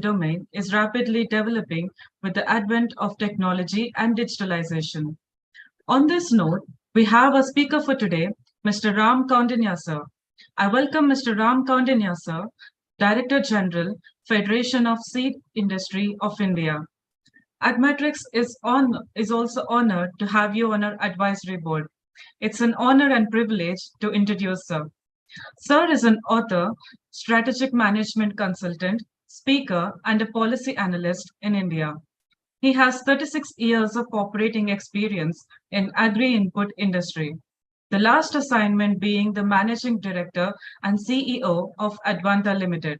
domain is rapidly developing with the advent of technology and digitalization. On this note, we have a speaker for today, Mr. Ram Kaundinya sir. I welcome Mr. Ram Kaundinya sir, Director General, Federation of Seed Industry of India. Admatrix is also honored to have you on our advisory board. It's an honor and privilege to introduce Sir. Sir is an author, strategic management consultant, speaker, and a policy analyst in India. He has 36 years of operating experience in agri-input industry. The last assignment being the managing director and CEO of Advanta Limited.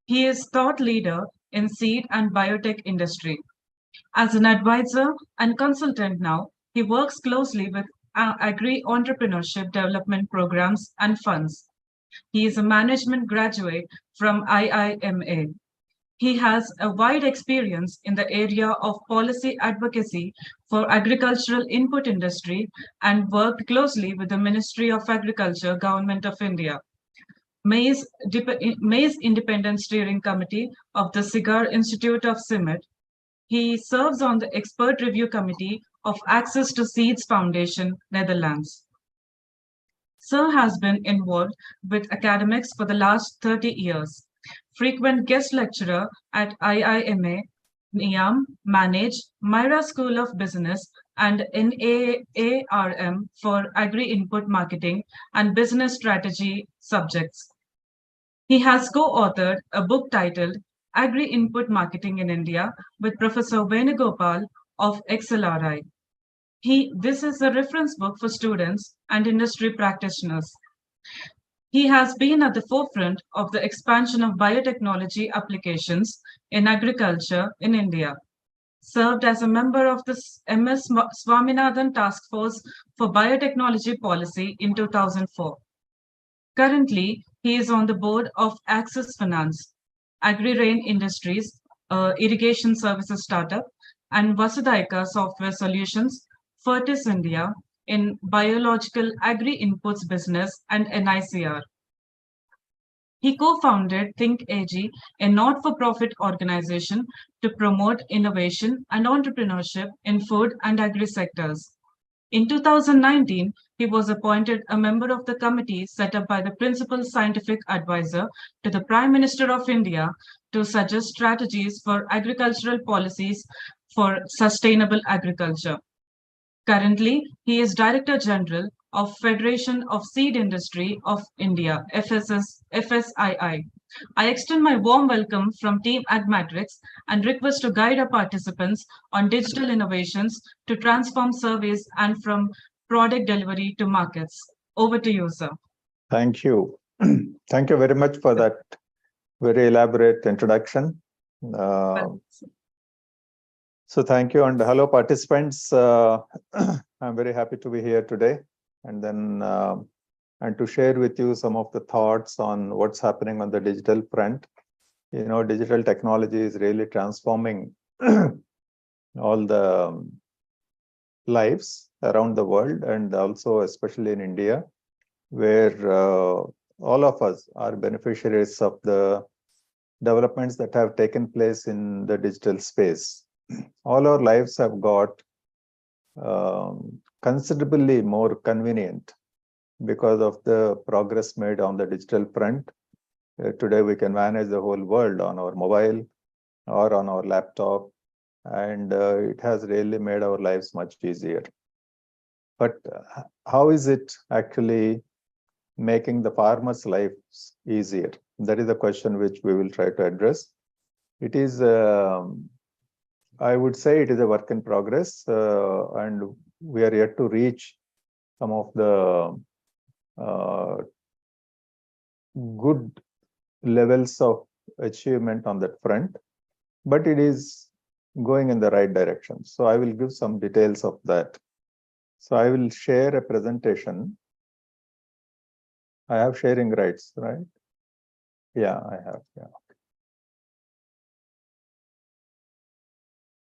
He is thought leader in seed and biotech industry. As an advisor and consultant now, he works closely with agri entrepreneurship development programs and funds. He is a management graduate from IIMA. He has a wide experience in the area of policy advocacy for agricultural input industry and worked closely with the Ministry of Agriculture, Government of India. Maize Independent Steering Committee of the Cigar Institute of CIMIT. He serves on the Expert Review Committee of Access to Seeds Foundation, Netherlands. Sir has been involved with academics for the last 30 years. Frequent guest lecturer at IIMA, NIAM, Manage, Myra School of Business, and NAARM for Agri-Input Marketing and Business Strategy subjects. He has co-authored a book titled Agri-Input Marketing in India with Professor Venugopal of XLRI. This is a reference book for students and industry practitioners. He has been at the forefront of the expansion of biotechnology applications in agriculture in India. Served as a member of the MS Swaminathan Task Force for Biotechnology Policy in 2004. Currently, he is on the board of Access Finance, Agri-Rain Industries, irrigation services startup, and Vasudhaika Software Solutions, Fertis India, in biological agri-inputs business and NICR. He co-founded Think AG, a not-for-profit organization to promote innovation and entrepreneurship in food and agri sectors. In 2019, he was appointed a member of the committee set up by the Principal Scientific Advisor to the Prime Minister of India to suggest strategies for agricultural policies for sustainable agriculture. Currently, he is Director General of Federation of Seed Industry of India, FSII. I extend my warm welcome from Team Admatrix and request to guide our participants on digital innovations to transform surveys and from product delivery to markets. Over to you, sir. Thank you. Thank you very much for that very elaborate introduction. So thank you, and hello participants. I'm very happy to be here today and then and to share with you some of the thoughts on what's happening on the digital front. You know, digital technology is really transforming all the lives around the world, and also especially in India, where all of us are beneficiaries of the developments that have taken place in the digital space. All our lives have got considerably more convenient because of the progress made on the digital front. Today we can manage the whole world on our mobile or on our laptop, and it has really made our lives much easier. But how is it actually making the farmers' lives easier? That is the question which we will try to address. It is I would say it is a work in progress, and we are yet to reach some of the good levels of achievement on that front, but it is going in the right direction. So I will give some details of that. So I will share a presentation. I have sharing rights, right? Yeah, I have. Yeah.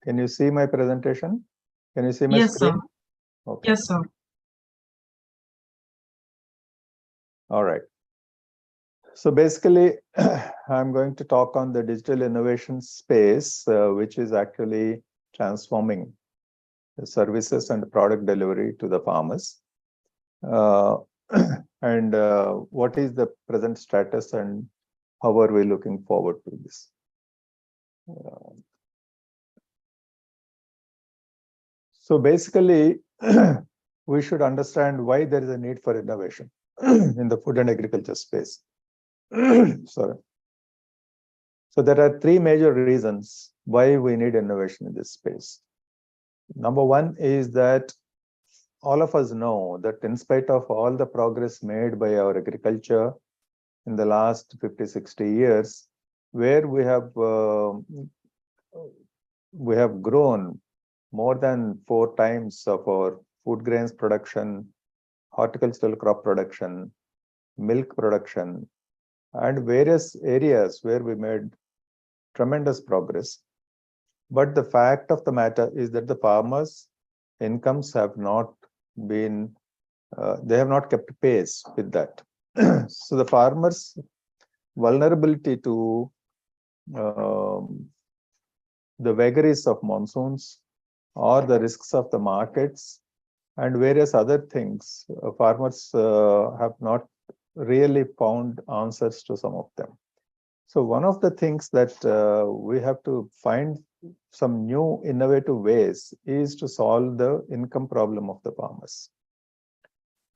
Can you see my presentation? Can you see my screen? Sir. Okay. Yes, sir. All right. So basically, I'm going to talk on the digital innovation space, which is actually transforming the services and product delivery to the farmers. Uh, and what is the present status and how are we looking forward to this? So basically, we should understand why there is a need for innovation in the food and agriculture space. Sorry. So there are three major reasons why we need innovation in this space. Number one is that all of us know that in spite of all the progress made by our agriculture in the last 50, 60 years, where we have grown more than 4 times of our food grains production, horticultural crop production, milk production, and various areas where we made tremendous progress. But the fact of the matter is that the farmers' incomes have not been, they have not kept pace with that. So the farmers' vulnerability to the vagaries of monsoons or the risks of the markets and various other things, farmers have not really found answers to some of them. So one of the things that we have to find some new innovative ways is to solve the income problem of the farmers.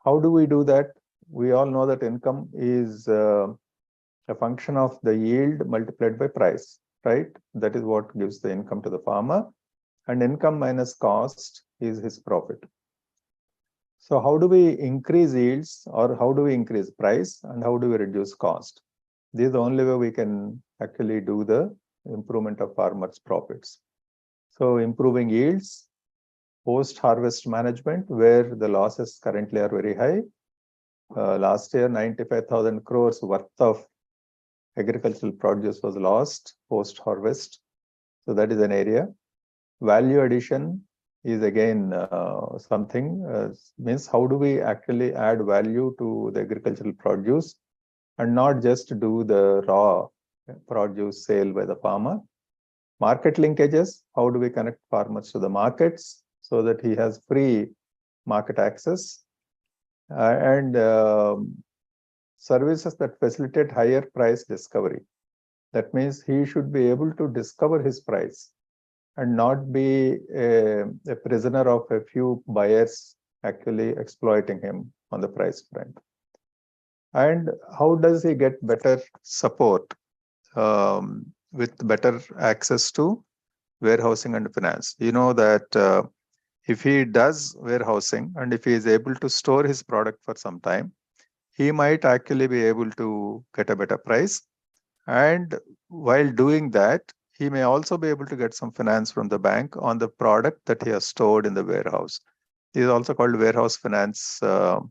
How do we do that? We all know that income is a function of the yield multiplied by price, right? That is what gives the income to the farmer, and income minus cost is his profit. So how do we increase yields, or how do we increase price, and how do we reduce cost? This is the only way we can actually do the improvement of farmers' profits. So improving yields, post-harvest management, where the losses currently are very high. Last year, 95,000 crores worth of agricultural produce was lost post-harvest. So that is an area. Value addition is again something, means how do we actually add value to the agricultural produce and not just do the raw produce sale by the farmer. Market linkages, how do we connect farmers to the markets so that he has free market access, and services that facilitate higher price discovery. That means he should be able to discover his price and not be a prisoner of a few buyers actually exploiting him on the price front. And how does he get better support with better access to warehousing and finance? You know that if he does warehousing and if he is able to store his product for some time, he might actually be able to get a better price. And while doing that, he may also be able to get some finance from the bank on the product that he has stored in the warehouse. It is also called warehouse finance or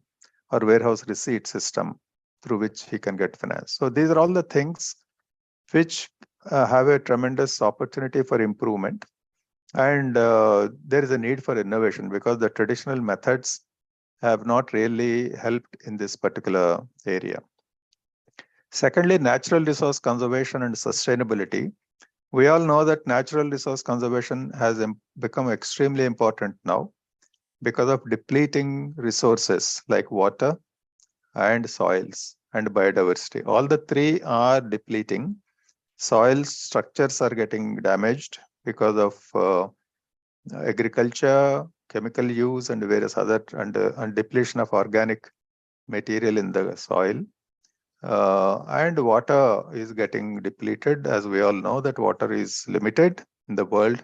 warehouse receipt system, through which he can get finance. So these are all the things which have a tremendous opportunity for improvement. And there is a need for innovation because the traditional methods have not really helped in this particular area. Secondly, natural resource conservation and sustainability. We all know that natural resource conservation has become extremely important now because of depleting resources like water and soils and biodiversity. All the three are depleting. Soil structures are getting damaged because of agriculture, chemical use, and various other, and depletion of organic material in the soil. And water is getting depleted. As we all know that water is limited in the world,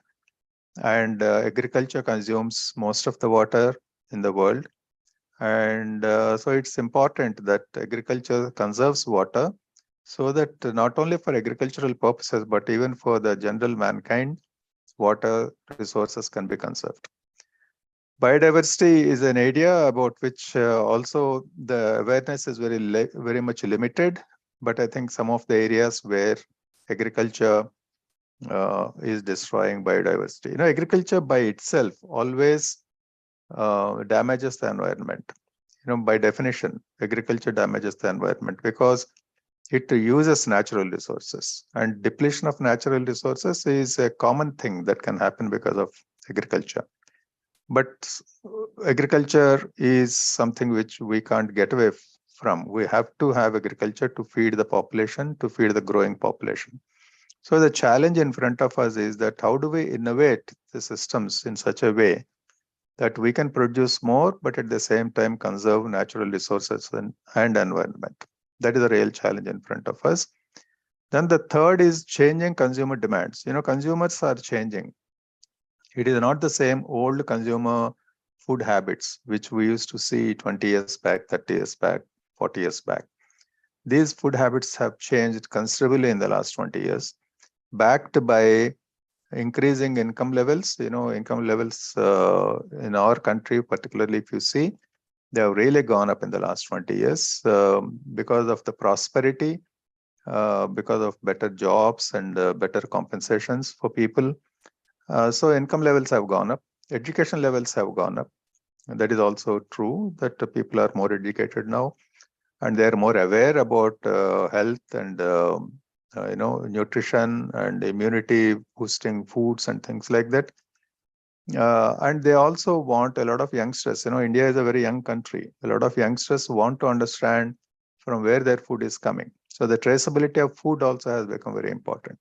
and agriculture consumes most of the water in the world. And so it's important that agriculture conserves water so that not only for agricultural purposes, but even for the general mankind, water resources can be conserved. Biodiversity is an area about which also the awareness is very much limited. But I think some of the areas where agriculture is destroying biodiversity. You know, agriculture by itself always damages the environment. You know, by definition, agriculture damages the environment because it uses natural resources, and depletion of natural resources is a common thing that can happen because of agriculture. But agriculture is something which we can't get away from. We have to have agriculture to feed the population, to feed the growing population. So the challenge in front of us is that how do we innovate the systems in such a way that we can produce more, but at the same time conserve natural resources and environment. That is a real challenge in front of us. Then the third is changing consumer demands. Consumers are changing. It is not the same old consumer food habits, which we used to see 20 years back, 30 years back, 40 years back. These food habits have changed considerably in the last 20 years, backed by increasing income levels. Income levels in our country, particularly if you see, they have really gone up in the last 20 years because of the prosperity, because of better jobs and better compensations for people. So income levels have gone up, education levels have gone up. And that is also true that people are more educated now, and they are more aware about health and nutrition and immunity boosting foods and things like that. And they also want a lot of youngsters. India is a very young country. A lot of youngsters want to understand from where their food is coming. So the traceability of food also has become very important.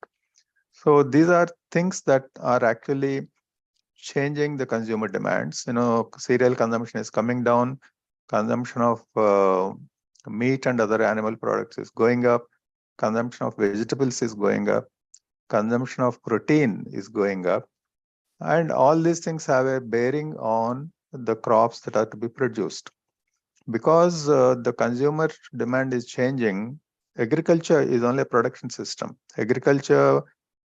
So these are things that are actually changing the consumer demands. Cereal consumption is coming down. Consumption of meat and other animal products is going up. Consumption of vegetables is going up. Consumption of protein is going up. And all these things have a bearing on the crops that are to be produced. Because the consumer demand is changing, agriculture is only a production system. Agriculture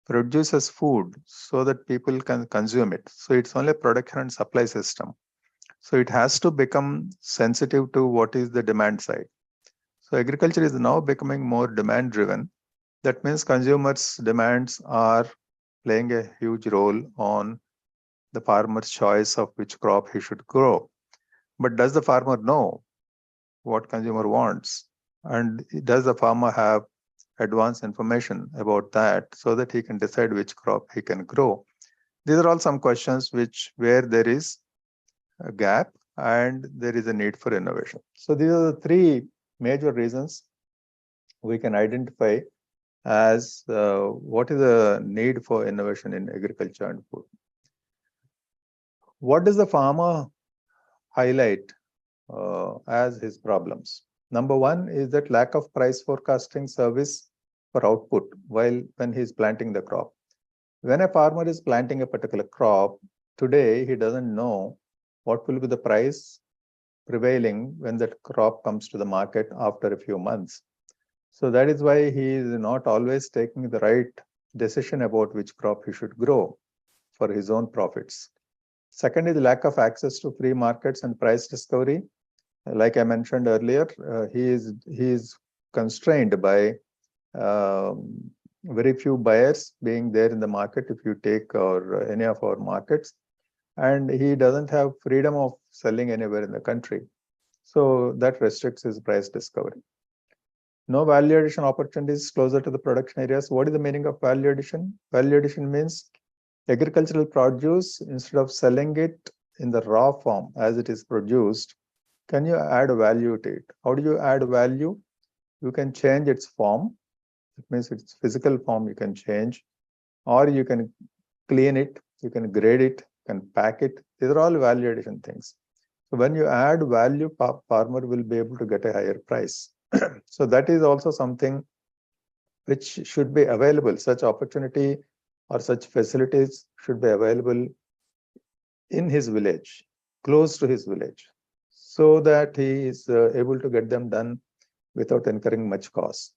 produces food so that people can consume it. So it's only a production and supply system. So it has to become sensitive to what is the demand side. So agriculture is now becoming more demand driven. That means consumers' demands are playing a huge role on the farmer's choice of which crop he should grow. But does the farmer know what consumer wants? And does the farmer have advanced information about that so that he can decide which crop he can grow? These are all some questions where there is a gap and there is a need for innovation. So these are the three major reasons we can identify as what is the need for innovation in agriculture and food. What does the farmer highlight as his problems? Number one is that lack of price forecasting service for output when he is planting the crop. When a farmer is planting a particular crop, today he doesn't know what will be the price prevailing when that crop comes to the market after a few months. So that is why he is not always taking the right decision about which crop he should grow for his own profits. Second is the lack of access to free markets and price discovery. Like I mentioned earlier, he is constrained by very few buyers being there in the market if you take any of our markets, and he doesn't have freedom of selling anywhere in the country. So that restricts his price discovery. No value addition opportunities closer to the production areas. What is the meaning of value addition? Value addition means agricultural produce, instead of selling it in the raw form as it is produced, can you add value to it? How do you add value? You can change its form. It means its physical form you can change, or you can clean it, you can grade it, you can pack it. These are all value addition things. So when you add value, farmer will be able to get a higher price. So that is also something which should be available. Such opportunity or such facilities should be available in his village, close to his village, so that he is able to get them done without incurring much cost.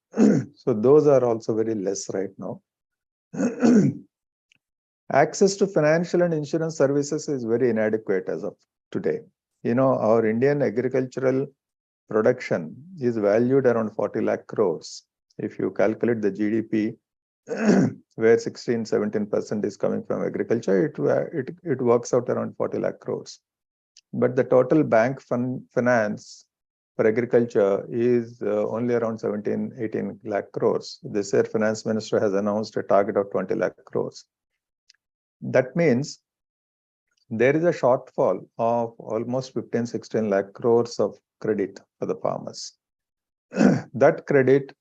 So those are also very less right now. Access to financial and insurance services is very inadequate as of today. Our Indian agricultural production is valued around 40 lakh crores. If you calculate the GDP, where 16-17% is coming from agriculture, it works out around 40 lakh crores. But the total bank finance for agriculture is only around 17-18 lakh crores. This year, Finance Minister has announced a target of 20 lakh crores. That means there is a shortfall of almost 15-16 lakh crores of credit for the farmers. That credit,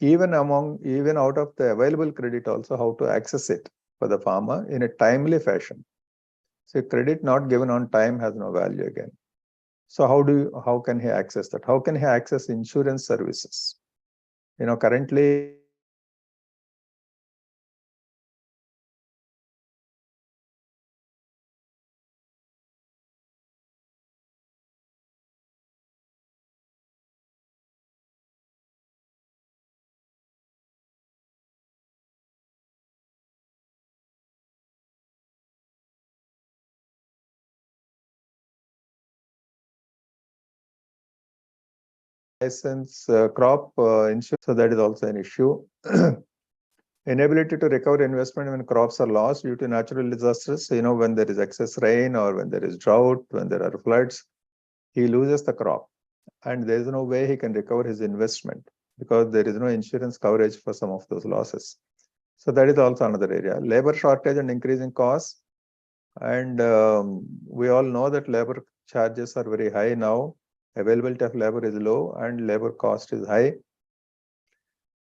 even out of the available credit, also how to access it for the farmer in a timely fashion. So credit not given on time has no value again. So how can he access that? How can he access insurance services? Currently license crop insurance, so that is also an issue. Inability to recover investment when crops are lost due to natural disasters. When there is excess rain or when there is drought, when there are floods, he loses the crop and there is no way he can recover his investment because there is no insurance coverage for some of those losses. So that is also another area. Labor shortage and increasing costs. And we all know that labor charges are very high now. Availability of labor is low and labor cost is high.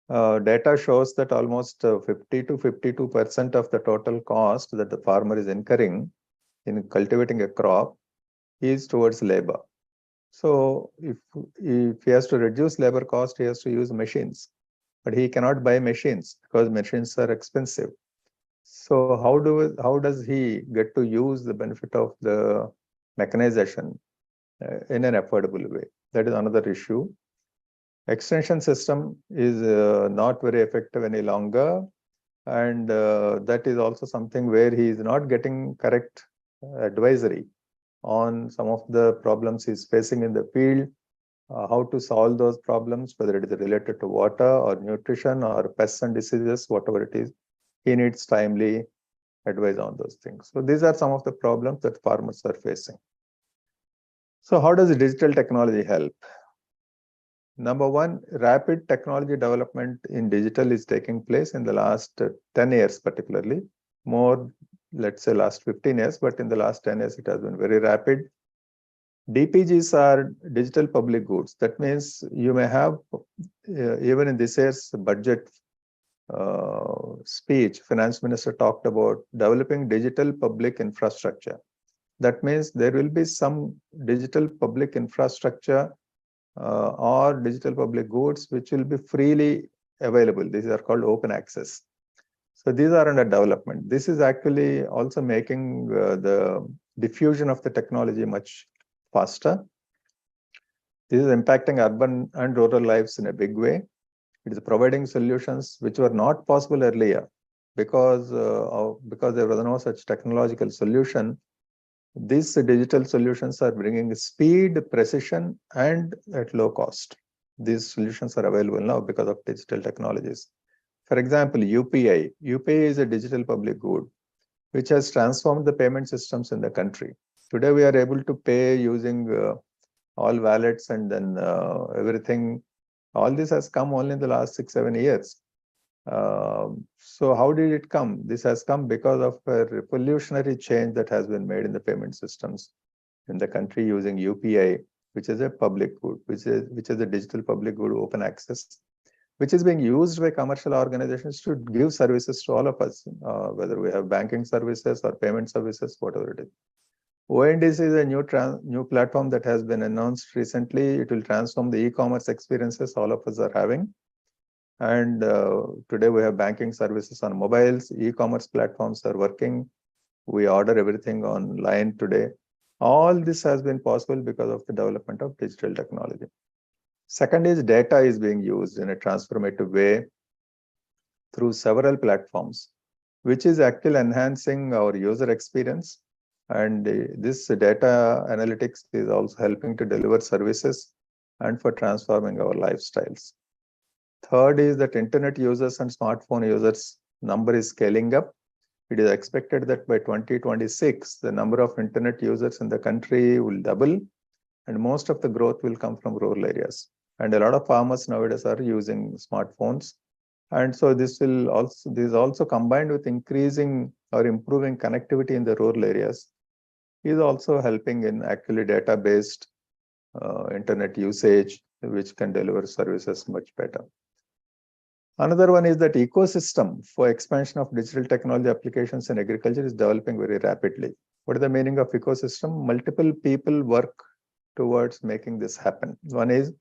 Data shows that almost 50 to 52% of the total cost that the farmer is incurring in cultivating a crop is towards labor. So if he has to reduce labor cost, he has to use machines, but he cannot buy machines because machines are expensive. So how does he get to use the benefit of the mechanization in an affordable way? That is another issue. Extension system is not very effective any longer, and that is also something where he is not getting correct advisory on some of the problems he's facing in the field, how to solve those problems, whether it is related to water or nutrition or pests and diseases, whatever it is. He needs timely advice on those things. So these are some of the problems that farmers are facing. So how does digital technology help? Number one, rapid technology development in digital is taking place in the last 10 years, particularly. More, let's say, last 15 years, but in the last 10 years, it has been very rapid. DPGs are digital public goods. That means you may have, even in this year's budget speech, Finance Minister talked about developing digital public infrastructure. That means there will be some digital public infrastructure or digital public goods which will be freely available. These are called open access. So these are under development. This is actually also making the diffusion of the technology much faster. This is impacting urban and rural lives in a big way. It is providing solutions which were not possible earlier because there was no such technological solution. These digital solutions are bringing speed, precision, and at low cost. These solutions are available now because of digital technologies. For example, UPI. UPI is a digital public good which has transformed the payment systems in the country. Today, we are able to pay using all wallets and then everything. All this has come only in the last 6-7 years. So how did it come? This has come because of a revolutionary change that has been made in the payment systems in the country using UPI, which is a public good, which is a digital public good, open access, which is being used by commercial organizations to give services to all of us, whether we have banking services or payment services, whatever it is. ONDC is a new platform that has been announced recently. It will transform the e-commerce experiences all of us are having. And today we have banking services on mobiles, e-commerce platforms are working. We order everything online today. All this has been possible because of the development of digital technology. Second is data is being used in a transformative way through several platforms, which is actually enhancing our user experience. And this data analytics is also helping to deliver services and for transforming our lifestyles. Third is that internet users and smartphone users number is scaling up. It is expected that by 2026, the number of internet users in the country will double. and most of the growth will come from rural areas. And a lot of farmers nowadays are using smartphones. And so this is also combined with increasing or improving connectivity in the rural areas is also helping in actually data-based internet usage, which can deliver services much better. Another one is that ecosystem for expansion of digital technology applications in agriculture is developing very rapidly. What is the meaning of ecosystem? Multiple people work towards making this happen. One is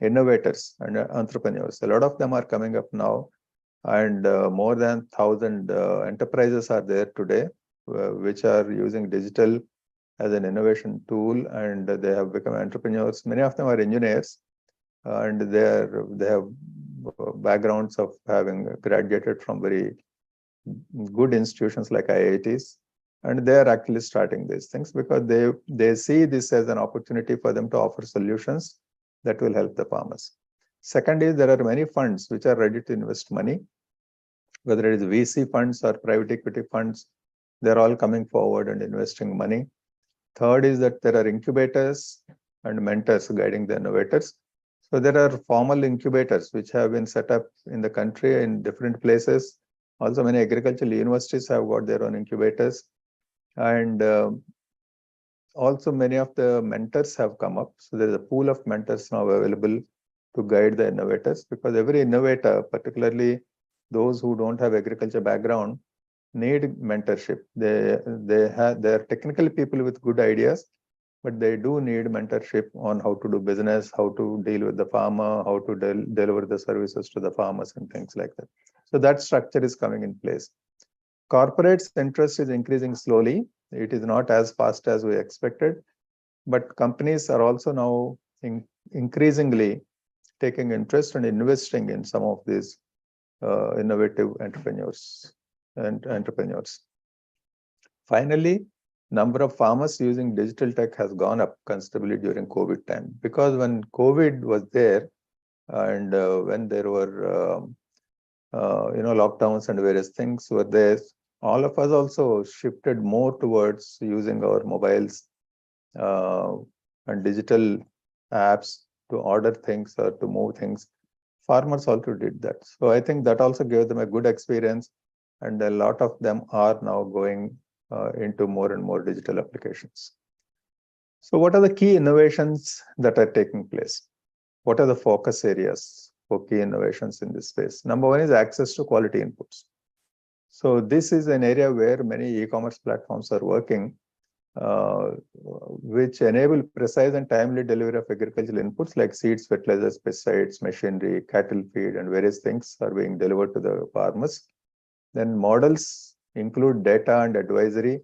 innovators and entrepreneurs. A lot of them are coming up now, and more than 1,000 enterprises are there today, which are using digital as an innovation tool, and they have become entrepreneurs. Many of them are engineers, and they have backgrounds of having graduated from very good institutions like IITs, and they are actually starting these things because they see this as an opportunity for them to offer solutions that will help the farmers. Second is there are many funds which are ready to invest money, whether it is VC funds or private equity funds. They're all coming forward and investing money. Third is that there are incubators and mentors guiding the innovators. So there are formal incubators which have been set up in the country in different places. Also, many agricultural universities have got their own incubators. And also many of the mentors have come up. So there's a pool of mentors now available to guide the innovators, because every innovator, particularly those who don't have agriculture background, need mentorship. They're technical people with good ideas, but they do need mentorship on how to do business, how to deal with the farmer, how to deliver the services to the farmers and things like that. So that structure is coming in place. Corporates' interest is increasing slowly. It is not as fast as we expected, but companies are also now increasingly taking interest and investing in some of these innovative entrepreneurs. Finally, number of farmers using digital tech has gone up considerably during COVID time, because when COVID was there and when there were lockdowns and various things were there, all of us also shifted more towards using our mobiles and digital apps to order things or to move things. Farmers also did that. So I think that also gave them a good experience, and a lot of them are now going into more and more digital applications. So what are the key innovations that are taking place? What are the focus areas for key innovations in this space? Number one is access to quality inputs. So this is an area where many e-commerce platforms are working, which enable precise and timely delivery of agricultural inputs like seeds, fertilizers, pesticides, machinery, cattle feed, and various things are being delivered to the farmers. Then models include data and advisory,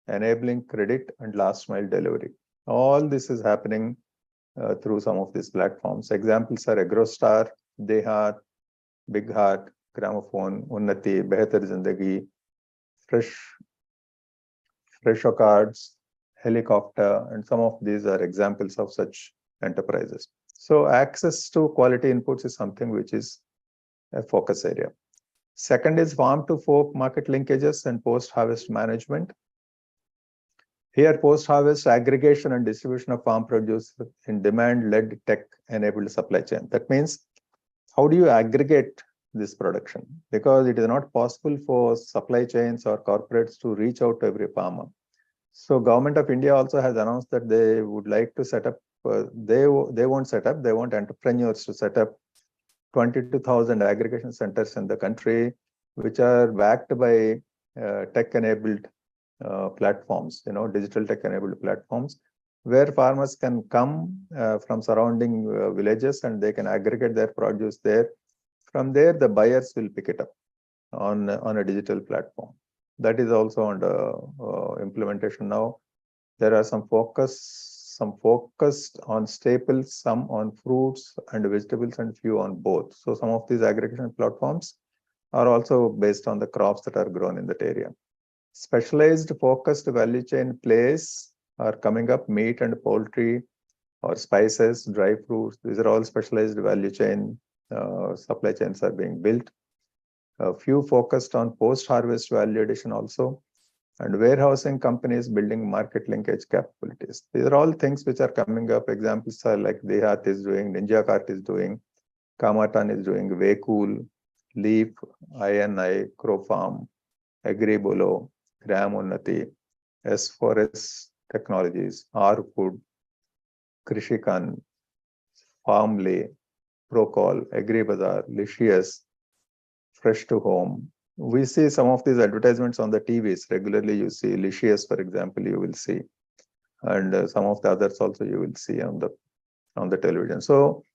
enabling credit and last mile delivery. All this is happening through some of these platforms. Examples are AgroStar, Dehat, Big Heart, Gramophone, Unnati, Behatar Zindagi, Fresho Cards, Helicopter, and some of these are examples of such enterprises. So access to quality inputs is something which is a focus area. Second is farm to fork market linkages and post-harvest management. Here, post-harvest aggregation and distribution of farm produce in demand-led tech-enabled supply chain. That means, how do you aggregate this production? Because it is not possible for supply chains or corporates to reach out to every farmer. So Government of India also has announced that they would like to set up, they won't set up, they want entrepreneurs to set up 22,000 aggregation centers in the country, which are backed by tech-enabled platforms, digital tech-enabled platforms, where farmers can come from surrounding villages and they can aggregate their produce there. From there, the buyers will pick it up on a digital platform. That is also under implementation now. There are some focused on staples, some on fruits and vegetables, and few on both. So some of these aggregation platforms are also based on the crops that are grown in that area. Specialized focused value chain plays are coming up: meat and poultry, or spices, dry fruits. These are all specialized value chain supply chains are being built. A few focused on post-harvest value addition also. and warehousing companies building market linkage capabilities. These are all things which are coming up. Examples are like Dehat is doing, Ninja Cart is doing, Kamatan is doing, Waycool, Leaf, INI, Crow Farm, Agri Bolo, Gram Unnati, S4S Technologies, R Food, Krishikan, Farmlay, Procol, Agri Bazaar, Licious, Fresh to Home. We see some of these advertisements on the TVs. Regularly you see Licious, for example, you will see. And some of the others also you will see on the television. So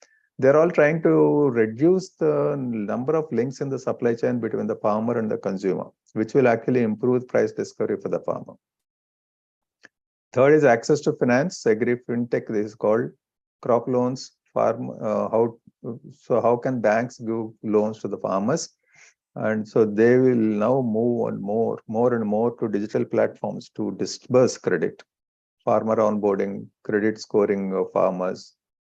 they're all trying to reduce the number of links in the supply chain between the farmer and the consumer, which will actually improve price discovery for the farmer. Third is access to finance. Agri fintech, this is called crop loans. How can banks give loans to the farmers? And so they will now move on more and more to digital platforms to disburse credit, farmer onboarding, credit scoring of farmers,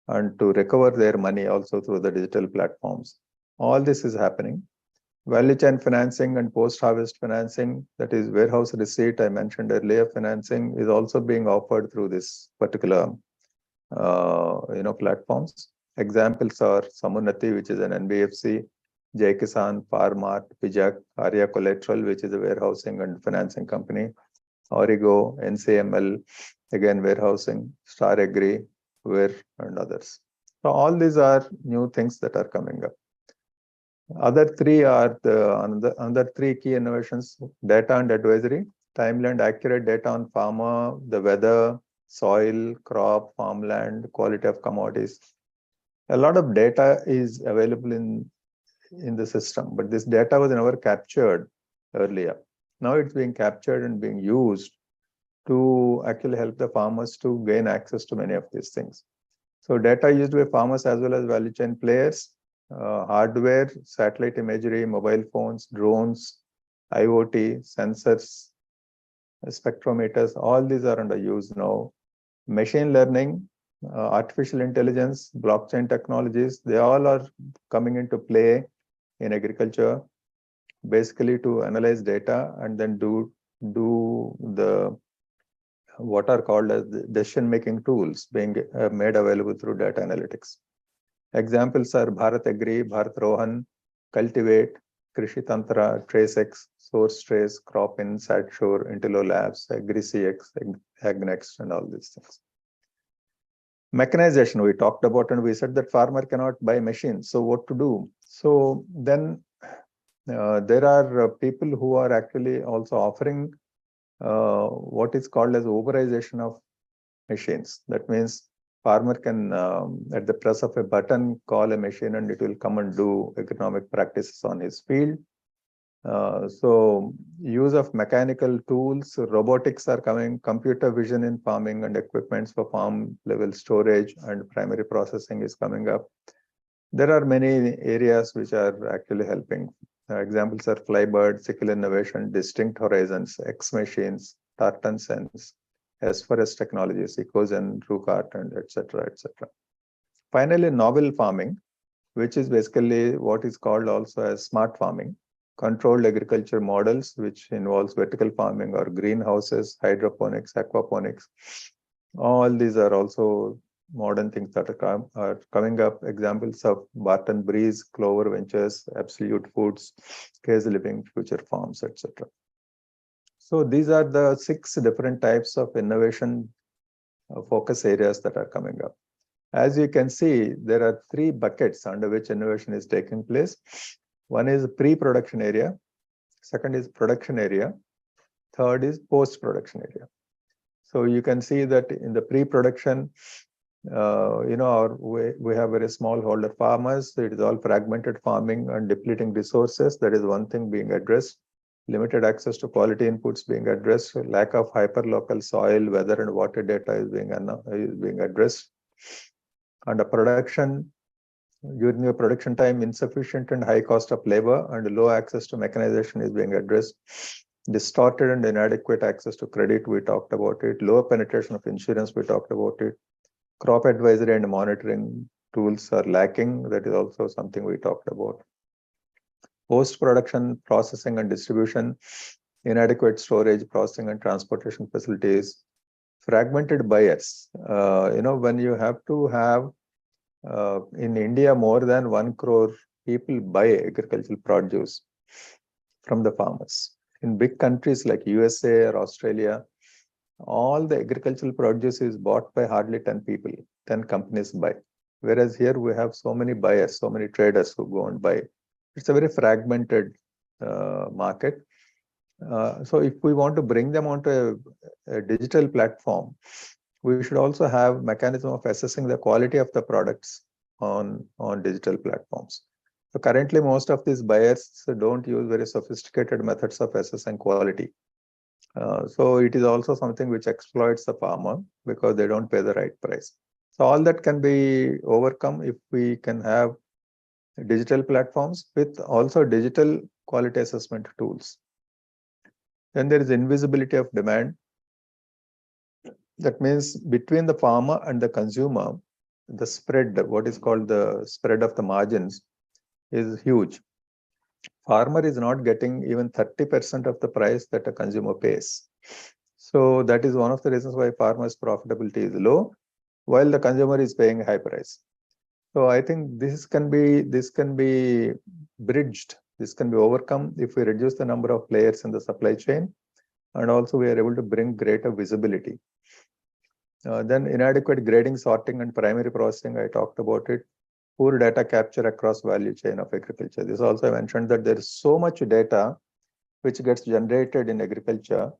and to recover their money also through the digital platforms. All this is happening. Value chain financing and post-harvest financing, that is warehouse receipt, I mentioned earlier, financing is also being offered through this particular platforms. Examples are Samunati, which is an NBFC, Jai Kisan, Farmart, Pijak, Arya Collateral, which is a warehousing and financing company, Origo, NCML, again warehousing, Star Agri, and others. So all these are new things that are coming up. Other three are another three key innovations: data and advisory, timely and accurate data on farmer, the weather, soil, crop, farmland, quality of commodities. A lot of data is available in the system, but this data was never captured earlier. Now it's being captured and being used to actually help the farmers to gain access to many of these things. So data used by farmers as well as value chain players, hardware, satellite imagery, mobile phones, drones, IoT, sensors, spectrometers, all these are under use now. Machine learning, artificial intelligence, blockchain technologies, they all are coming into play in agriculture, basically to analyze data and then do the what are called as decision-making tools being made available through data analytics. Examples are Bharat Agri, Bharat Rohan, Cultivate, Krishi Tantra, TraceX, Source Trace, Cropin, SatSure, Intello Labs, AgriCX, AgNext, and all these things. Mechanization we talked about, and we said that farmer cannot buy machines. So what to do? So then there are people who are actually also offering what is called as overization of machines. That means farmer can, at the press of a button, call a machine and it will come and do economic practices on his field. So use of mechanical tools, robotics are coming, computer vision in farming and equipments for farm level storage and primary processing is coming up. There are many areas which are actually helping. Examples are Flybird, Sickle Innovation, Distinct Horizons, X Machines, Tartan Sense, S4S Technologies, Ecozen, TrueCart, and etc. etc. Finally, novel farming, which is basically what is called also as smart farming, controlled agriculture models, which involves vertical farming or greenhouses, hydroponics, aquaponics. All these are also modern things that are coming up. Examples of Barton Breeze, Clover Ventures, Absolute Foods, Case Living, Future Farms, etc. So these are the 6 different types of innovation focus areas that are coming up. As you can see, there are 3 buckets under which innovation is taking place. One is pre-production area, second is production area, third is post-production area. So you can see that in the pre-production, we have very smallholder farmers. So it is all fragmented farming and depleting resources. That is one thing being addressed. Limited access to quality inputs being addressed. Lack of hyperlocal soil, weather, and water data is being addressed. Under production, during the production time, insufficient and high cost of labor and low access to mechanization is being addressed. Distorted and inadequate access to credit, we talked about it. Lower penetration of insurance, we talked about it. Crop advisory and monitoring tools are lacking. That is also something we talked about. Post-production processing and distribution. inadequate storage, processing, and transportation facilities, fragmented buyers. When you have to have in India, more than 1 crore people buy agricultural produce from the farmers. In big countries like USA or Australia, all the agricultural produce is bought by hardly 10 people, 10 companies buy. Whereas here we have so many buyers, so many traders who go and buy. It's a very fragmented market. So if we want to bring them onto a digital platform, we should also have mechanism of assessing the quality of the products on digital platforms. So currently, most of these buyers don't use very sophisticated methods of assessing quality. So it is also something which exploits the farmer because they don't pay the right price. So all that can be overcome if we can have digital platforms with also digital quality assessment tools. Then there is invisibility of demand. That means between the farmer and the consumer, the spread, what is called the spread of the margins, is huge. Farmer is not getting even 30% of the price that a consumer pays. So that is one of the reasons why farmers' profitability is low, while the consumer is paying high price. So I think this can be bridged, this can be overcome if we reduce the number of players in the supply chain, and also we are able to bring greater visibility. Then inadequate grading, sorting, and primary processing, I talked about it. Poor data capture across value chain of agriculture. This also I mentioned that there is so much data which gets generated in agriculture,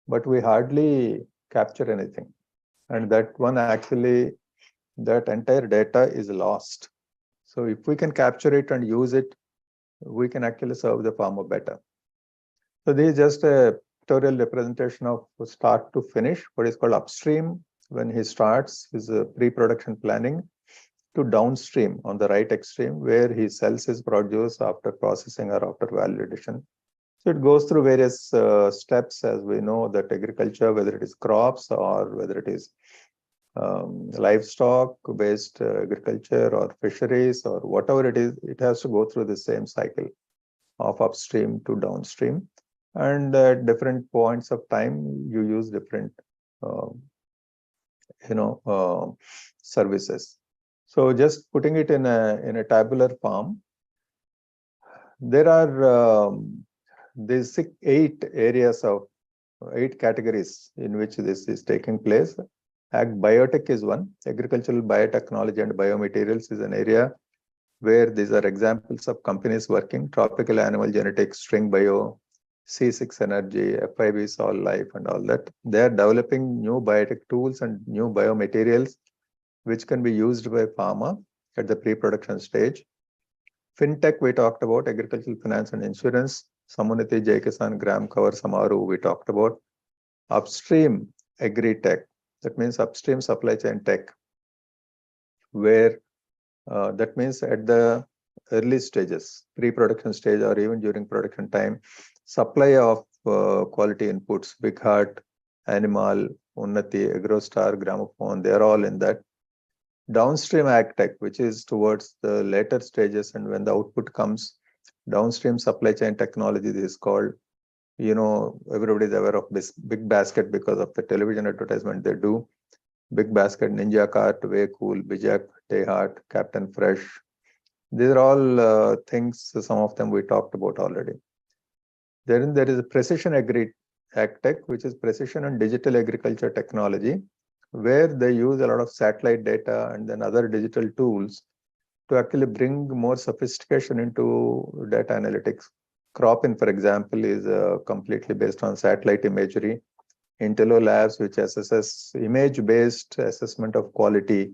but we hardly capture anything. And that entire data is lost. So if we can capture it and use it, we can actually serve the farmer better. So this is just a pictorial representation of start to finish, what is called upstream when he starts his pre-production planning, to downstream on the right extreme where he sells his produce after processing or after value addition. So it goes through various steps, as we know that agriculture, whether it is crops or whether it is livestock-based agriculture or fisheries or whatever it is, it has to go through the same cycle of upstream to downstream. And at different points of time, you use different, services. So just putting it in a tabular form, there are these 8 categories in which this is taking place. Biotech is one. Agricultural biotechnology and biomaterials is an area where these are examples of companies working. Tropical animal genetics, string bio, C6 energy, FIB Sol Life, and all that. They are developing new biotech tools and new biomaterials which can be used by farmer at the pre-production stage. Fintech, we talked about. Agricultural finance and insurance. Samunati, Jai Kisan, Gram Cover, Samaru, we talked about. Upstream Agri tech, that means upstream supply chain tech, where that means at the early stages, pre-production stage or even during production time, supply of quality inputs, Big Heart, Animal, Unnati, AgroStar, Gramophone, they are all in that. Downstream ag tech, which is towards the later stages, and when the output comes, downstream supply chain technology, this is called. Everybody is aware of this Big Basket because of the television advertisement they do. Big Basket, Ninja Cart, Way Cool, Bijak, Tehart, Captain Fresh. These are all things, some of them we talked about already. Then there is a Precision Agri ag tech, which is precision and digital agriculture technology, where they use a lot of satellite data and then other digital tools to actually bring more sophistication into data analytics. Cropin, for example, is completely based on satellite imagery. Intello Labs, which assesses image-based assessment of quality,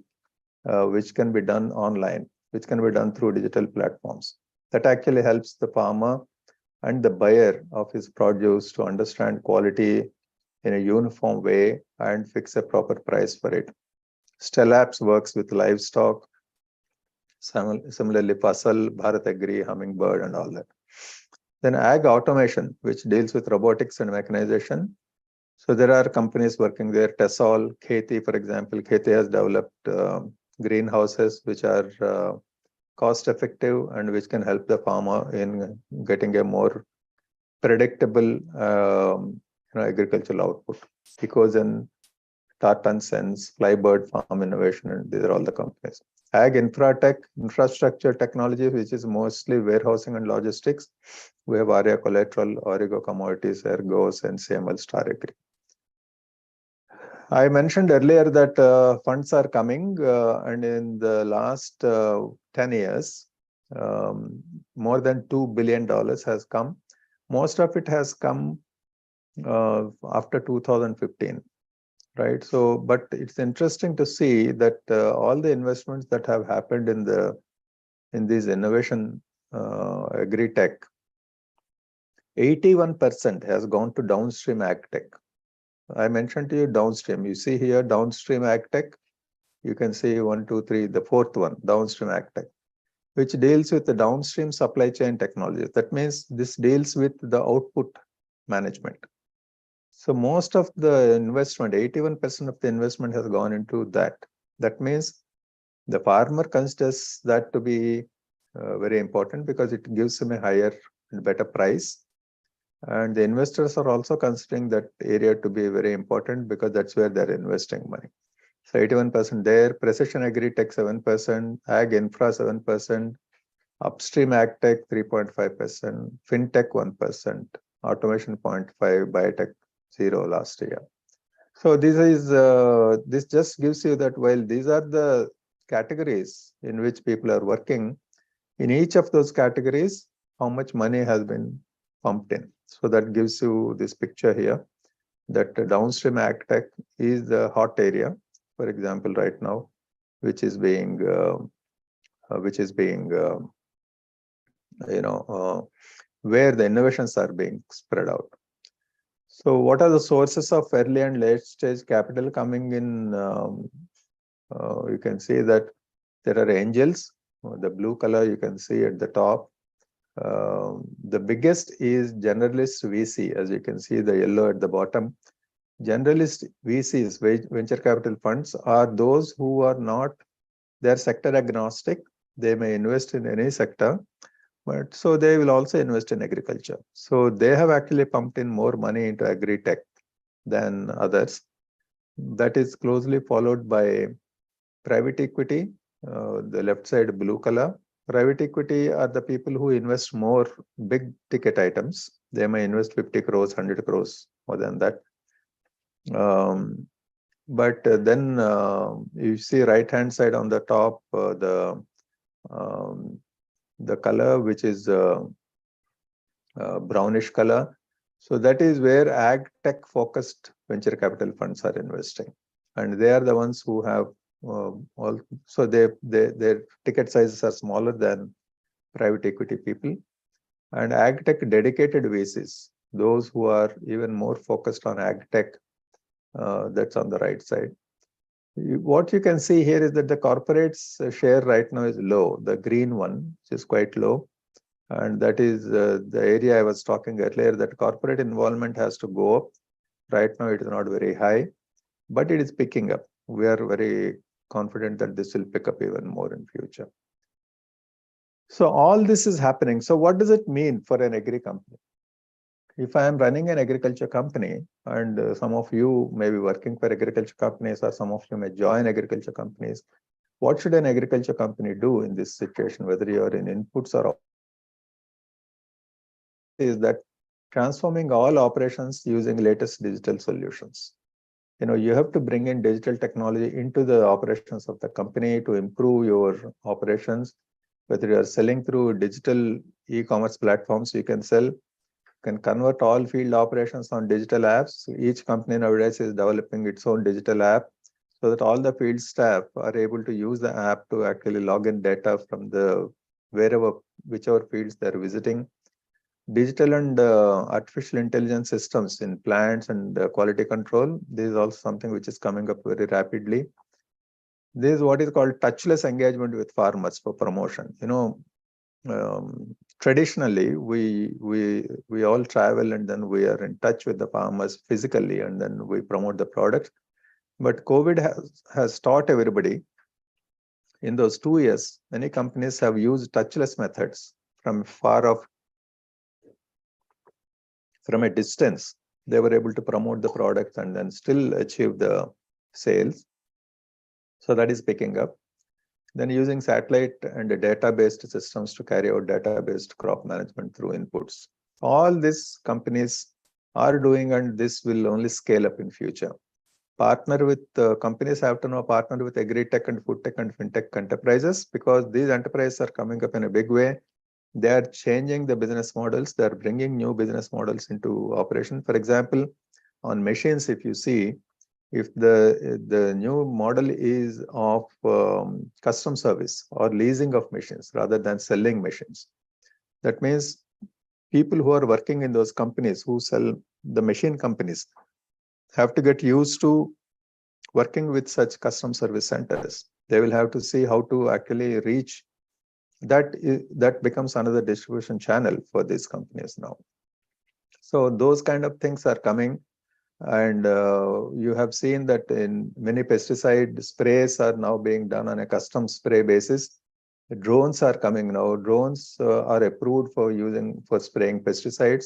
which can be done online, which can be done through digital platforms. That actually helps the farmer and the buyer of his produce to understand quality in a uniform way and fix a proper price for it. Stellapse works with livestock. Similarly, Fasal, Bharat Agri, Hummingbird, and all that. Then ag automation, which deals with robotics and mechanization. So there are companies working there. Tesol, Kheti, for example. Kheti has developed greenhouses which are cost effective and which can help the farmer in getting a more predictable agricultural output. Ecozen, Tartan Sense, Flybird Farm Innovation, and these are all the companies. Ag Infratech, infrastructure technology, which is mostly warehousing and logistics. We have Arya Collateral, Origo Commodities, Ergos, and CML Star Agri. I mentioned earlier that funds are coming, and in the last 10 years, more than $2 billion has come. Most of it has come after 2015, right? So, but it's interesting to see that all the investments that have happened in these innovation agri-tech, 81% has gone to downstream ag-tech. I mentioned to you downstream. You see here downstream ag-tech. You can see 1, 2, 3, the fourth one, downstream ag-tech, which deals with the downstream supply chain technologies. That means this deals with the output management. So most of the investment, 81% of the investment has gone into that. That means the farmer considers that to be very important because it gives him a higher and better price. And the investors are also considering that area to be very important because that's where they're investing money. So 81% there, precision agri-tech 7%, ag infra 7%, upstream ag tech 3.5%, fintech 1%, automation 0.5%, biotech 0 last year. So this just gives you that while these are the categories in which people are working, in each of those categories, how much money has been pumped in. So that gives you this picture here that downstream ag tech is the hot area, for example, right now, which is being where the innovations are being spread out. So what are the sources of early and late stage capital coming in? You can see that there are angels, the blue color you can see at the top. The biggest is generalist VC, as you can see the yellow at the bottom. Generalist VCs, venture capital funds, are those who are not, they're sector agnostic. They may invest in any sector, but so they will also invest in agriculture. So they have actually pumped in more money into agri-tech than others. That is closely followed by private equity, the left side blue color. Private equity are the people who invest more big ticket items. They may invest 50 crores, 100 crores, more than that. But then you see right hand side on the top, the color which is brownish color. So that is where ag tech focused venture capital funds are investing, and they are the ones who have so their ticket sizes are smaller than private equity people. And ag tech dedicated VCs, those who are even more focused on ag tech, that's on the right side. What you can see here is that the corporates share right now is low, the green one, which is quite low. And that is the area I was talking earlier, that corporate involvement has to go up. Right now, it is not very high, but it is picking up. We are very confident that this will pick up even more in future. So all this is happening. So what does it mean for an agri company? If I am running an agriculture company, and some of you may be working for agriculture companies, or some of you may join agriculture companies, what should an agriculture company do in this situation, whether you are in inputs or is that transforming all operations using latest digital solutions. You have to bring in digital technology into the operations of the company to improve your operations. Whether you are selling through digital e-commerce platforms, you can convert all field operations on digital apps. Each company nowadays is developing its own digital app so that all the field staff are able to use the app to actually log in data from whichever fields they're visiting. Digital and artificial intelligence systems in plants and quality control. This is also something which is coming up very rapidly. This is what is called touchless engagement with farmers for promotion. Traditionally, we all travel and then we are in touch with the farmers physically and then we promote the products. But COVID has taught everybody. In those 2 years, many companies have used touchless methods from far off from a distance, they were able to promote the product and then still achieve the sales. So that is picking up. Then using satellite and data-based systems to carry out data-based crop management through inputs. All these companies are doing, and this will only scale up in future. Partner with companies have to now partner with agri tech and food tech and fintech enterprises, because these enterprises are coming up in a big way. They are changing the business models. They are bringing new business models into operation. For example, on machines, if you see, if the new model is of custom service or leasing of machines rather than selling machines, that means people who are working in those companies who sell, the machine companies, have to get used to working with such custom service centers. They will have to see how to actually reach that. That becomes another distribution channel for these companies now. So those kind of things are coming. And you have seen that in many pesticide sprays are now being done on a custom spray basis. Drones are coming now. Drones are approved for spraying pesticides.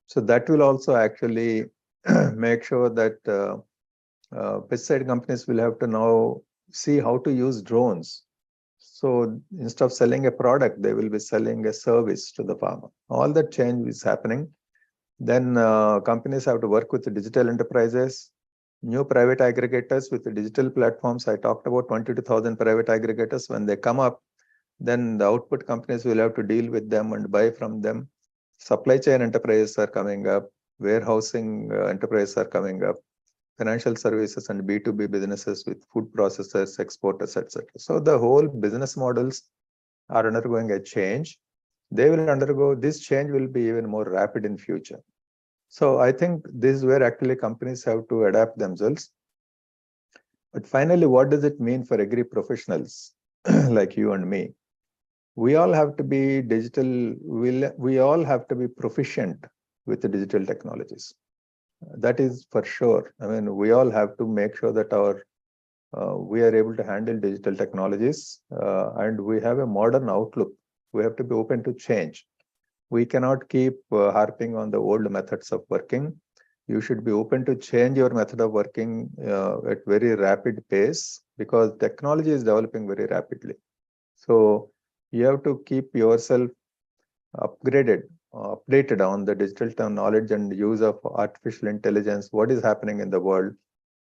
So that will also actually make sure that pesticide companies will have to now see how to use drones. So instead of selling a product, they will be selling a service to the farmer. All that change is happening. Then companies have to work with the digital enterprises, new private aggregators with the digital platforms. I talked about 22,000 private aggregators. When they come up, then the output companies will have to deal with them and buy from them. Supply chain enterprises are coming up. Warehousing enterprises are coming up. Financial services and B2B businesses with food processors, exporters, etc. So the whole business models are undergoing a change. They will undergo, this change will be even more rapid in future. So I think this is where actually companies have to adapt themselves. But finally, what does it mean for agri professionals like you and me? We all have to be digital, we all have to be proficient with the digital technologies. That is for sure. I mean, we all have to make sure that we are able to handle digital technologies and we have a modern outlook. We have to be open to change. We cannot keep harping on the old methods of working. You should be open to change your method of working at very rapid pace, because technology is developing very rapidly. So you have to keep yourself updated on the digital knowledge and use of artificial intelligence, what is happening in the world,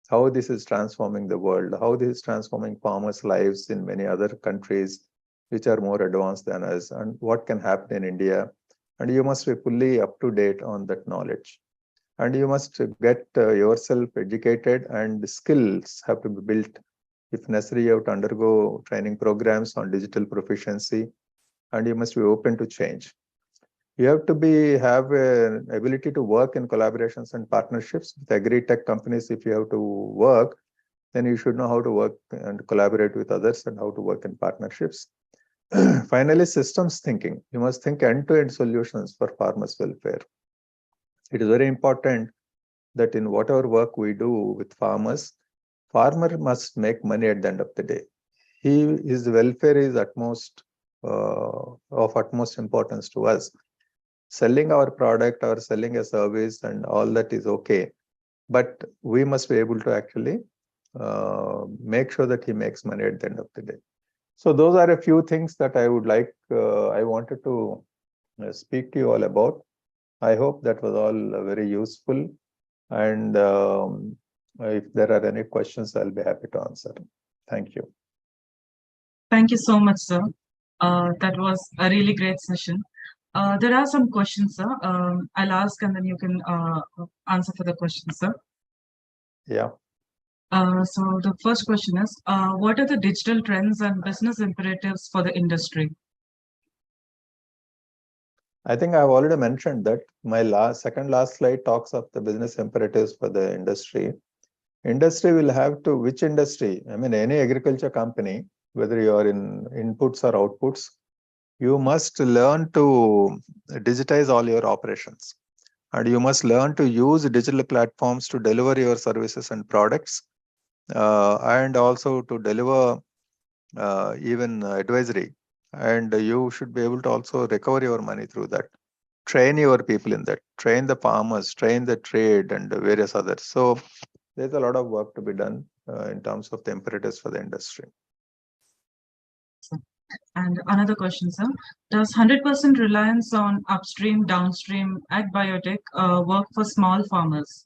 how this is transforming the world, how this is transforming farmers' lives in many other countries which are more advanced than us, and what can happen in India. And you must be fully up to date on that knowledge. And you must get yourself educated, and have to be built. If necessary, you have to undergo training programs on digital proficiency, and you must be open to change. You have to have an ability to work in collaborations and partnerships with agri-tech companies. If you have to work, then you should know how to work and collaborate with others and how to work in partnerships. Finally, systems thinking. You must think end-to-end solutions for farmers' welfare. It is very important that in whatever work we do with farmers, farmer must make money at the end of the day. His welfare is of utmost importance to us. Selling our product or selling a service and all that is okay, but we must be able to actually make sure that he makes money at the end of the day. So those are a few things that I wanted to speak to you all about. I hope that was all very useful. And if there are any questions, I'll be happy to answer. Thank you. Thank you so much, sir. That was a really great session. There are some questions, sir. I'll ask and then you can answer for the questions, sir. Yeah. So the first question is, what are the digital trends and business imperatives for the industry? I think I've already mentioned that. My second last slide talks of the business imperatives for the industry. Industry will have to, which industry? I mean, any agriculture company, whether you are in inputs or outputs, you must learn to digitize all your operations. And you must learn to use digital platforms to deliver your services and products, and also to deliver even advisory. And you should be able to also recover your money through that. train your people in that, train the farmers, train the trade and various others. So there's a lot of work to be done in terms of the imperatives for the industry. And another question, sir. Does 100% reliance on upstream, downstream ag biotech work for small farmers?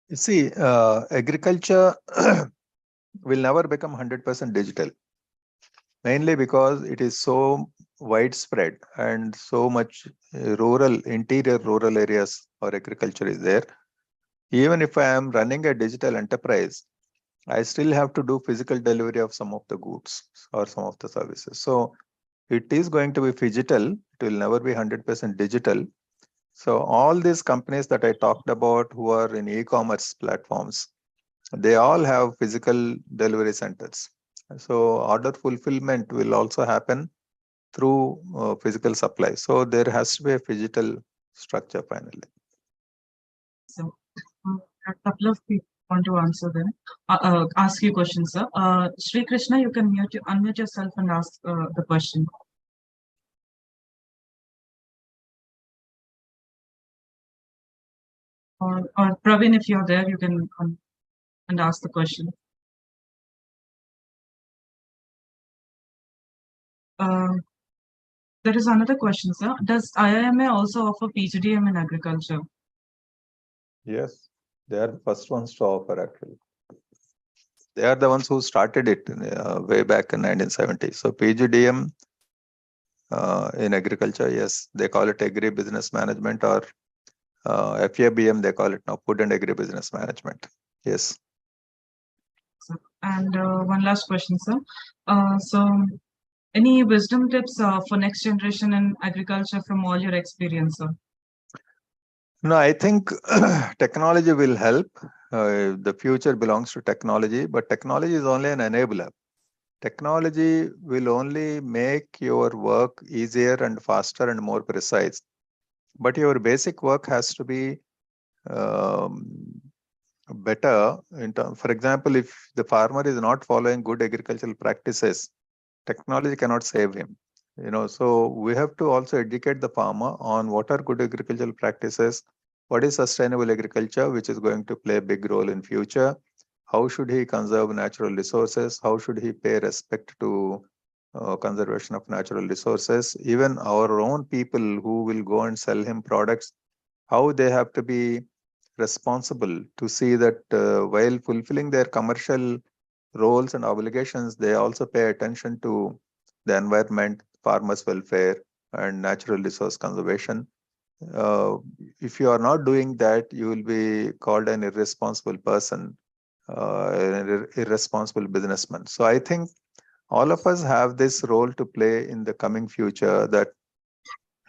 You see, agriculture will never become 100% digital, mainly because it is so widespread and so much interior rural areas or agriculture is there. Even if I am running a digital enterprise, I still have to do physical delivery of some of the goods or some of the services. So it is going to be phygital. It will never be 100% digital. So all these companies that I talked about who are in e-commerce platforms, they all have physical delivery centers. So order fulfillment will also happen through physical supply. So there has to be a phygital structure finally. So a couple of people want to answer them. Ask you questions, sir. Sri Krishna, you can unmute yourself and ask the question. Or Praveen, if you're there, you can come and ask the question. There is another question, sir. Does IIMA also offer PGDM in agriculture? Yes, they are the first ones to offer actually. They are the ones who started it way back in 1970. So PGDM in agriculture, yes, they call it Agri Business Management, or FABM, they call it now, Food and Agri Business Management. Yes. And one last question, sir. So any wisdom tips for next generation in agriculture from all your experience, sir? No, I think technology will help. The future belongs to technology, but technology is only an enabler. Technology will only make your work easier and faster and more precise. But your basic work has to be better. For example, if the farmer is not following good agricultural practices, technology cannot save him. So we have to also educate the farmer on what are good agricultural practices, what is sustainable agriculture, which is going to play a big role in future. How should he conserve natural resources? How should he pay respect to conservation of natural resources? Even our own people who will go and sell him products, how they have to be responsible to see that while fulfilling their commercial roles and obligations, they also pay attention to the environment, farmers' welfare, and natural resource conservation. If you are not doing that, you will be called an irresponsible person, an irresponsible businessman. So I think all of us have this role to play in the coming future, that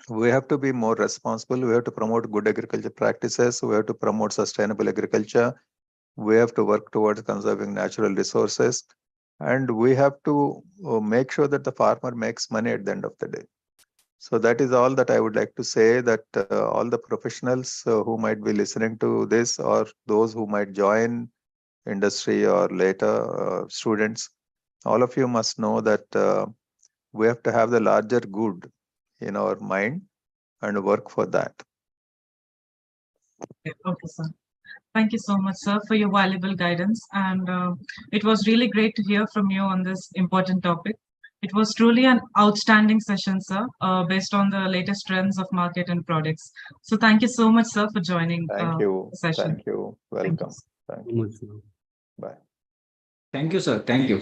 we have to be more responsible. We have to promote good agriculture practices. We have to promote sustainable agriculture. We have to work towards conserving natural resources. And we have to make sure that the farmer makes money at the end of the day. So that is all that I would like to say, that all the professionals who might be listening to this, or those who might join industry or later students, all of you must know that we have to have the larger good in our mind and work for that. Okay, sir. Thank you so much, sir, for your valuable guidance. And it was really great to hear from you on this important topic. It was truly an outstanding session, sir, based on the latest trends of market and products. So thank you so much, sir, for joining Thank you. the session. Thank you. Welcome. Thank you. Bye. Thank you, sir. Thank you.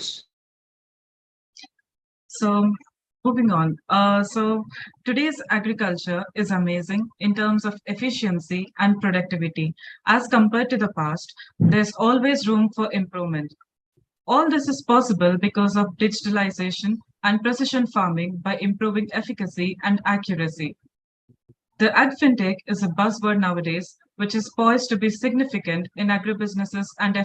So moving on. So today's agriculture is amazing in terms of efficiency and productivity. As compared to the past, there's always room for improvement. All this is possible because of digitalization and precision farming by improving efficacy and accuracy. The agfintech is a buzzword nowadays, which is poised to be significant in agribusinesses and